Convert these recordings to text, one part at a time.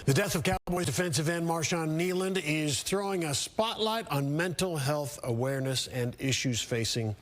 The death of Cowboys defensive end Marshawn Kneeland is throwing a spotlight on mental health awareness and issues facing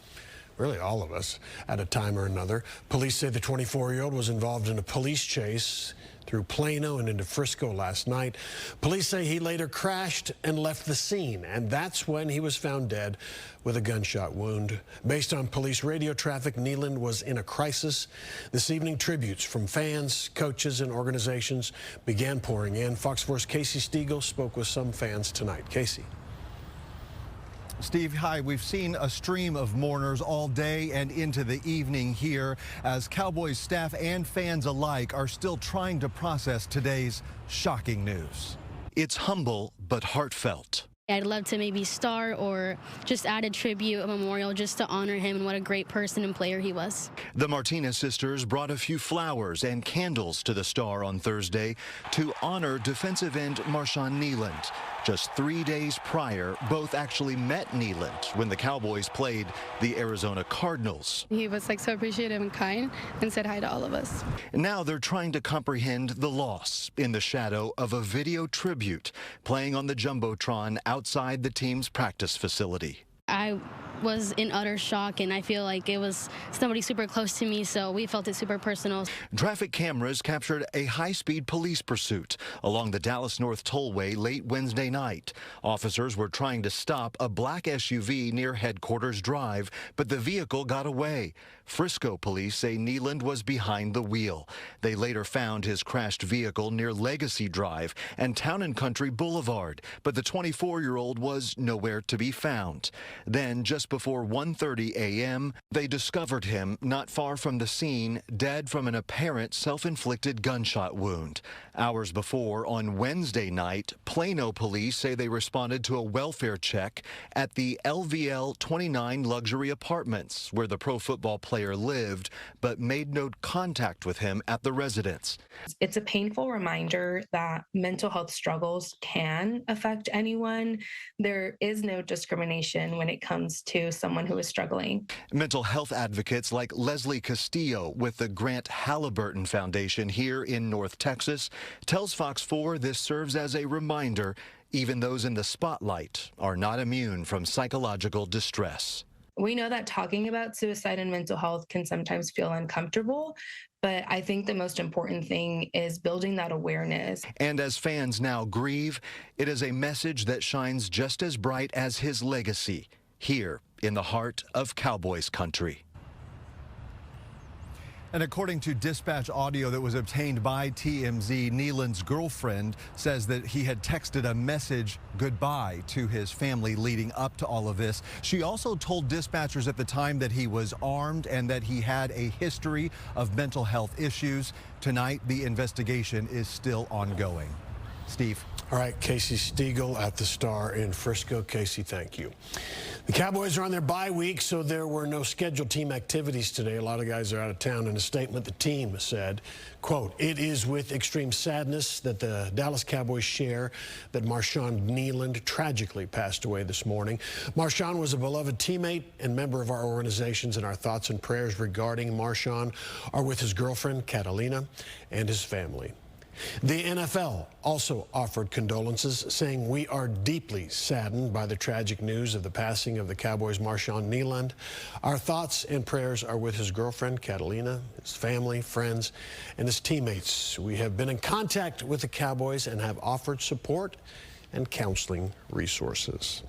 really all of us at a time or another. Police say the 24-year-old was involved in a police chase through Plano and into Frisco last night. Police say he later crashed and left the scene, and that's when he was found dead with a gunshot wound. Based on police radio traffic, Kneeland was in a crisis. This evening, tributes from fans, coaches, and organizations began pouring in. Fox 4's Casey Stiegel spoke with some fans tonight. Casey. Steve, hi. We've seen a stream of mourners all day and into the evening here as Cowboys staff and fans alike are still trying to process today's shocking news. It's humble but heartfelt. I'd love to maybe star or just add a tribute, a memorial, just to honor him and what a great person and player he was. The Martinez sisters brought a few flowers and candles to the star on Thursday to honor defensive end Marshawn Kneeland. Just 3 days prior, both actually met Kneeland when the Cowboys played the Arizona Cardinals. He was so appreciative and kind and said hi to all of us. Now they're trying to comprehend the loss in the shadow of a video tribute playing on the Jumbotron outside the team's practice facility. I was in utter shock, and I feel like it was somebody super close to me, so we felt it super personal. Traffic cameras captured a high-speed police pursuit along the Dallas North Tollway late Wednesday night. Officers were trying to stop a black SUV near Headquarters Drive, but the vehicle got away. Frisco police say Kneeland was behind the wheel. They later found his crashed vehicle near Legacy Drive and Town and Country Boulevard, but the 24-year-old was nowhere to be found. Then, just before 1:30 a.m., they discovered him not far from the scene, dead from an apparent self-inflicted gunshot wound. Hours before, on Wednesday night, Plano police say they responded to a welfare check at the LVL 29 luxury apartments where the pro football player lived, but made no contact with him at the residence. It's a painful reminder that mental health struggles can affect anyone. There is no discrimination when it comes to someone who is struggling. Mental health advocates like Leslie Castillo with the Grant Halliburton Foundation here in North Texas tells Fox 4 this serves as a reminder even those in the spotlight are not immune from psychological distress. We know that talking about suicide and mental health can sometimes feel uncomfortable, but I think the most important thing is building that awareness. And as fans now grieve, it is a message that shines just as bright as his legacy here in the heart of Cowboys country. And according to dispatch audio that was obtained by TMZ, Kneeland's girlfriend says that he had texted a message goodbye to his family leading up to all of this. She also told dispatchers at the time that he was armed and that he had a history of mental health issues. Tonight, the investigation is still ongoing. Steve. All right, Casey Stiegel at the Star in Frisco. Casey, thank you. The Cowboys are on their bye week, so there were no scheduled team activities today. A lot of guys are out of town. In a statement, the team said, quote, "It is with extreme sadness that the Dallas Cowboys share that Marshawn Kneeland tragically passed away this morning. Marshawn was a beloved teammate and member of our organizations, and our thoughts and prayers regarding Marshawn are with his girlfriend, Catalina, and his family." The NFL also offered condolences, saying, "We are deeply saddened by the tragic news of the passing of the Cowboys' Marshawn Kneeland. Our thoughts and prayers are with his girlfriend, Catalina, his family, friends, and his teammates. We have been in contact with the Cowboys and have offered support and counseling resources."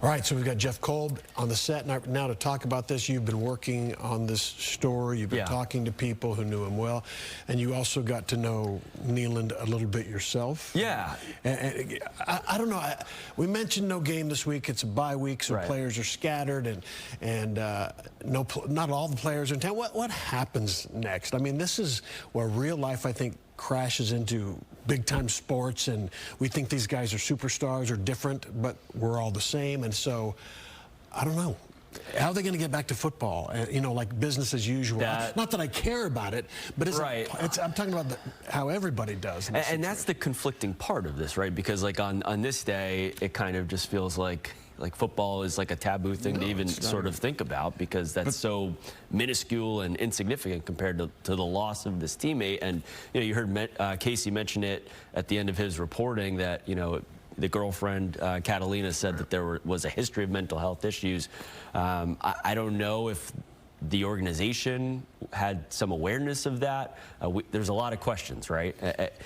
All right, so we've got Jeff Kolb on the set now to talk about this. You've been working on this story. You've been talking to people who knew him well, and you also got to know Kneeland a little bit yourself. Yeah. And I don't know. We mentioned no game this week. It's a bye week, so players are scattered, and not all the players are in town. What happens next? I mean, this is where real life, I think, crashes into big-time sports, and we think these guys are superstars or different, but we're all the same. And so, I don't know. How are they going to get back to football? You know, like business as usual. Not that I care about it, but I'm talking about how everybody does. And that's the conflicting part of this, right? Because like on this day, it kind of just feels like football is like a taboo thing to even sort of think about, because that's so minuscule and insignificant compared to the loss of this teammate. And you know, you heard Casey mention it at the end of his reporting that, you know, the girlfriend, Catalina, said that there was a history of mental health issues. I don't know if the organization had some awareness of that. There's a lot of questions, right?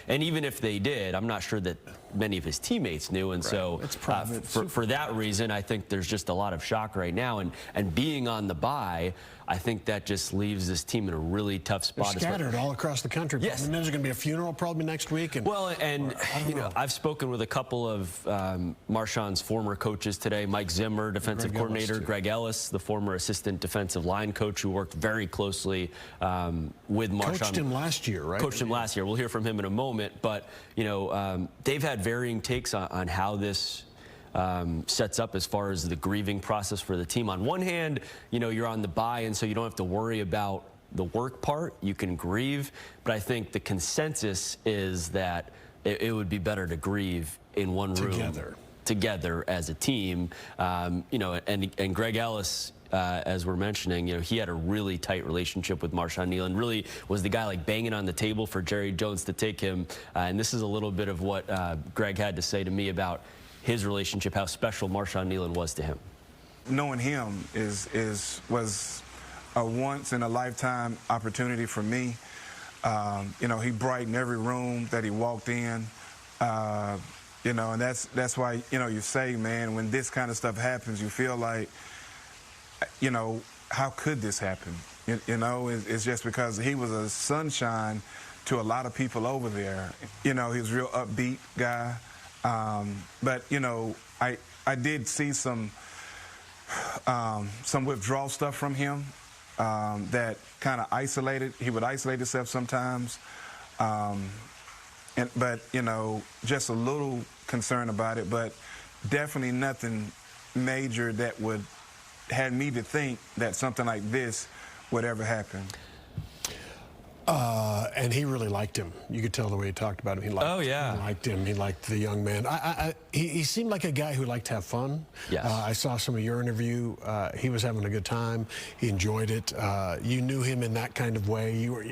And even if they did, I'm not sure that many of his teammates knew. And so for that reason, I think there's just a lot of shock right now. And being on the bye, I think that just leaves this team in a really tough spot. They're scattered all across the country. Yes. And there's going to be a funeral probably next week. And, you know, I've spoken with a couple of Marshawn's former coaches today. Mike Zimmer, defensive coordinator. Greg Ellis, the former assistant defensive line coach who worked very closely with Marshawn. Coached him last year, right? Coached him last year. We'll hear from him in a moment. But, you know, they've had varying takes on how this sets up as far as the grieving process for the team. On one hand, you know, you're on the bye, and so you don't have to worry about the work part. You can grieve. But I think the consensus is that it would be better to grieve in one room together as a team. You know, and Greg Ellis, as we're mentioning, you know, he had a really tight relationship with Marshawn Kneeland. Really was the guy like banging on the table for Jerry Jones to take him. And this is a little bit of what Greg had to say to me about his relationship, how special Marshawn Kneeland was to him. Knowing him was a once-in-a-lifetime opportunity for me. You know, he brightened every room that he walked in. You know, and that's why, you know, you say, man, when this kind of stuff happens, you feel like, you know, how could this happen? You know, it's just because he was a sunshine to a lot of people over there. You know, he was a real upbeat guy. But, you know, I did see some withdrawal stuff from him that kind of isolated. He would isolate himself sometimes. But, you know, just a little concern about it, but definitely nothing major that had me to think that something like this would ever happen. And he really liked him. You could tell the way he talked about him. He liked, he liked him. He liked the young man. He seemed like a guy who liked to have fun. Yes. I saw some of your interview. He was having a good time. He enjoyed it. You knew him in that kind of way. You were,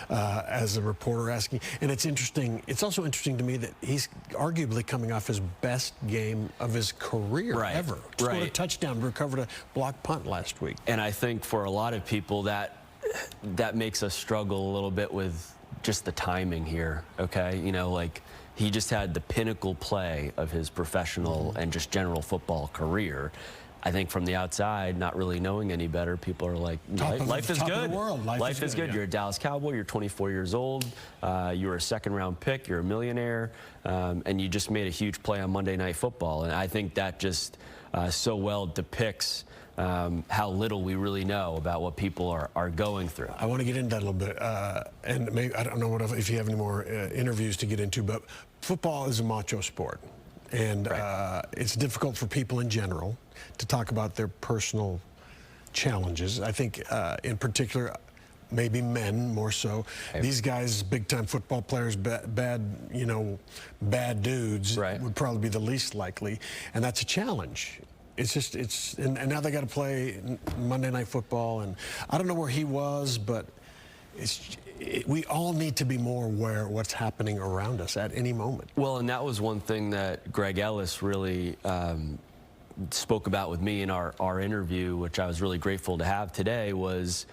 as a reporter, asking. And it's interesting. It's also interesting to me that he's arguably coming off his best game of his career ever. Scored a touchdown, recovered a blocked punt last week. And I think for a lot of people that makes us struggle a little bit with just the timing here, okay? You know, like, he just had the pinnacle play of his professional and just general football career. I think from the outside, not really knowing any better, people are like, life is good. Life is good. You're a Dallas Cowboy. You're 24 years old. You're a second-round pick. You're a millionaire. And you just made a huge play on Monday Night Football. And I think that just so well depicts how little we really know about what people are going through. I want to get into that a little bit, and maybe I don't know if you have any more interviews to get into, but football is a macho sport, and it's difficult for people in general to talk about their personal challenges. I think, in particular, maybe men more so. These guys, big-time football players, bad dudes, would probably be the least likely, and that's a challenge. It's just, and now they got to play Monday Night Football, and I don't know where he was, but we all need to be more aware of what's happening around us at any moment. Well, and that was one thing that Greg Ellis really spoke about with me in our interview, which I was really grateful to have today, was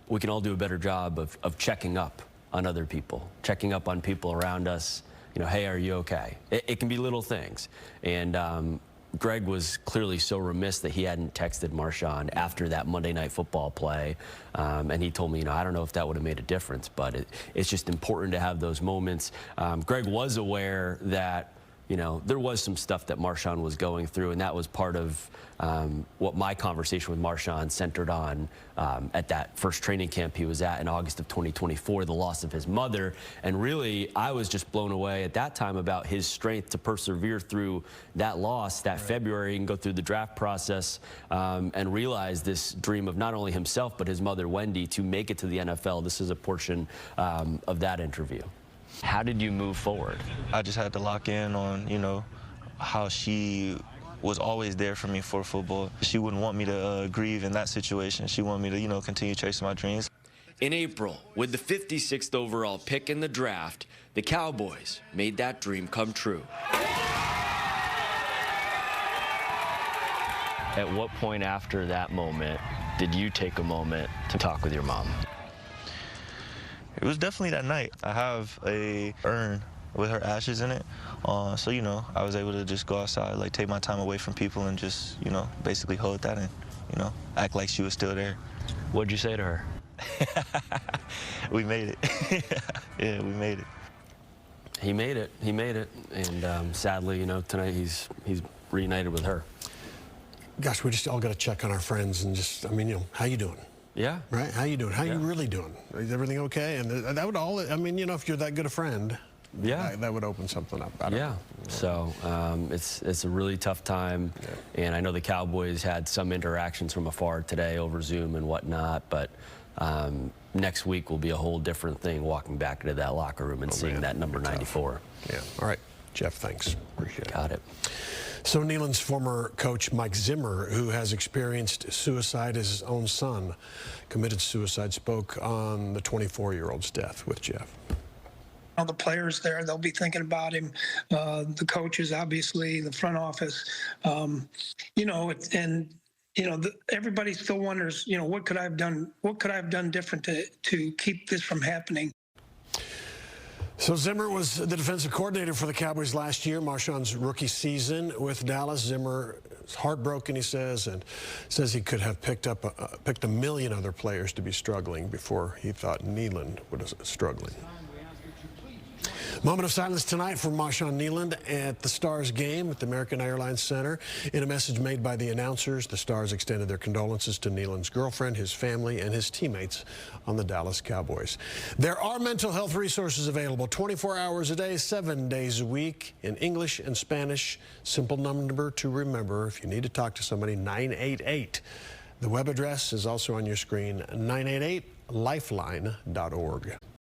we can all do a better job of checking up on other people, checking up on people around us. You know, hey, are you okay? It can be little things. And Greg was clearly so remiss that he hadn't texted Marshawn after that Monday Night Football play. And he told me, you know, I don't know if that would have made a difference, but it's just important to have those moments. Greg was aware that you know, there was some stuff that Marshawn was going through, and that was part of what my conversation with Marshawn centered on at that first training camp he was at in August of 2024, the loss of his mother. And really, I was just blown away at that time about his strength to persevere through that loss that February and go through the draft process and realize this dream of not only himself but his mother, Wendy, to make it to the NFL. This is a portion of that interview. How did you move forward? I just had to lock in on, you know, how she was always there for me for football. She wouldn't want me to grieve in that situation. She wanted me to, you know, continue chasing my dreams. In April, with the 56th overall pick in the draft, the Cowboys made that dream come true. At what point after that moment did you take a moment to talk with your mom? It was definitely that night. I have a urn with her ashes in it. So, you know, I was able to just go outside, like take my time away from people and just, you know, basically hold that and, you know, act like she was still there. What'd you say to her? We made it. Yeah, we made it. He made it. He made it. And sadly, you know, tonight he's reunited with her. Gosh, we just all got to check on our friends and just, I mean, you know, how you doing? Yeah. Right? How you doing? How you really doing? Is everything okay? And that would all, I mean, you know, if you're that good a friend, yeah, that would open something up. I don't know. So it's a really tough time, and I know the Cowboys had some interactions from afar today over Zoom and whatnot, but next week will be a whole different thing walking back into that locker room and seeing that number 94. Yeah. All right, Jeff, thanks. Appreciate it. Got it. So Kneeland's former coach, Mike Zimmer, who has experienced suicide as his own son, committed suicide, spoke on the 24-year-old's death with Jeff. All the players there, they'll be thinking about him. The coaches, obviously, the front office, you know, and you know, everybody still wonders, you know, what could I have done? What could I have done different to keep this from happening? So Zimmer was the defensive coordinator for the Cowboys last year, Marshawn's rookie season with Dallas. Zimmer is heartbroken, he says, and says he could have picked a million other players to be struggling before he thought Kneeland was struggling. Moment of silence tonight for Marshawn Kneeland at the Stars game at the American Airlines Center. In a message made by the announcers, the Stars extended their condolences to Kneeland's girlfriend, his family, and his teammates on the Dallas Cowboys. There are mental health resources available 24 hours a day, 7 days a week in English and Spanish. Simple number to remember if you need to talk to somebody, 988. The web address is also on your screen, 988lifeline.org.